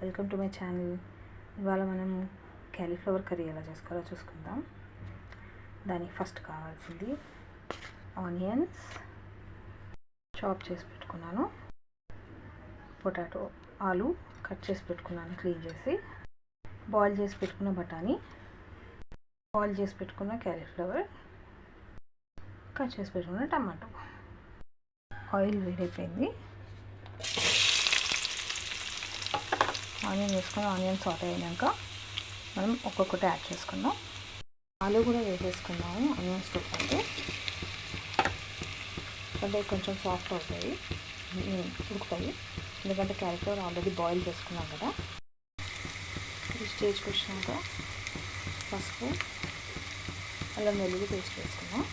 Welcome to my channel. ఇవాళ మనం cauliflower curry ఎలా చేసుకోవాలో చూసుకుందాం. దానికి ఫస్ట్ కావాల్సింది ఆనియన్స్ చాప్ చేసి పెట్టుకున్నాను, పొటాటో ఆలు కట్ చేసి పెట్టుకున్నాను క్లీన్ చేసి, బాయిల్ చేసి పెట్టుకున్న బఠానీ, బాయిల్ చేసి పెట్టుకున్న క్యాలీఫ్లవర్, కట్ చేసి పెట్టుకున్న టమాటో. ఆయిల్ వేడైపోయింది. ఆనియన్ వేసుకొని ఆనియన్ సాటే అయినాక మనం ఒక్కొక్కటి యాడ్ చేసుకుందాం. ఆలు కూడా వేసేసుకున్నాము ఆనియన్స్తో పాటు, అంటే కొంచెం సాఫ్ట్ అవుతాయి, ఉడుకుతాయి. ఎందుకంటే క్యాలీఫ్లవర్ ఆల్రెడీ బాయిల్ చేసుకున్నాం కదా. ఈ స్టేజ్కి వచ్చినాక పసుపు, అల్లం వెల్లుల్లి పేస్ట్ వేసుకున్నాం.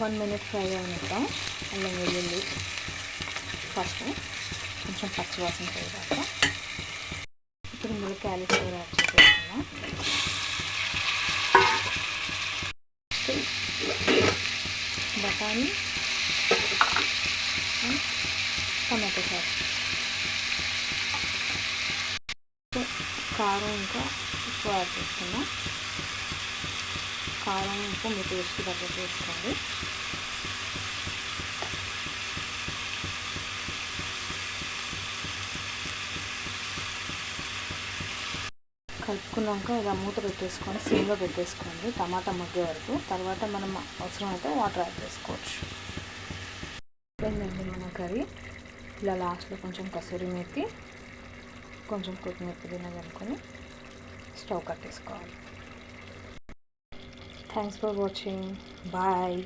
1 minute ఫ్రై అయినాక అల్లం వెల్లుల్లి పసుపు కొంచెం పచ్చివాసన పోయేదాకా ఇప్పుడు ఇందులో క్యాలీఫ్లవర్ యాడ్ చేసేసుకున్నాం. బఠానీ, టమాటో సాస్, కారం ఇంకా ఉప్పు యాడ్ చేసుకున్నాం. కారం ఉప్పు మీ టేస్ట్కి తగ్గట్టు వేసుకోండి. కలుపుకున్నాక ఇలా మూత పెట్టేసుకొని సిమ్లో పెట్టేసుకోండి టమాటా మగ్గే వరకు. తర్వాత మనం అవసరమైతే వాటర్ యాడ్ చేసుకోవచ్చు. అయిపోయిందండి మన కర్రీ. ఇలా లాస్ట్లో కొంచెం కసూరి మేతి, కొంచెం కొత్తిమీర పుదీనా కలుపుకొని స్టవ్ కట్టేసుకోవాలి. Thanks for watching. బాయ్.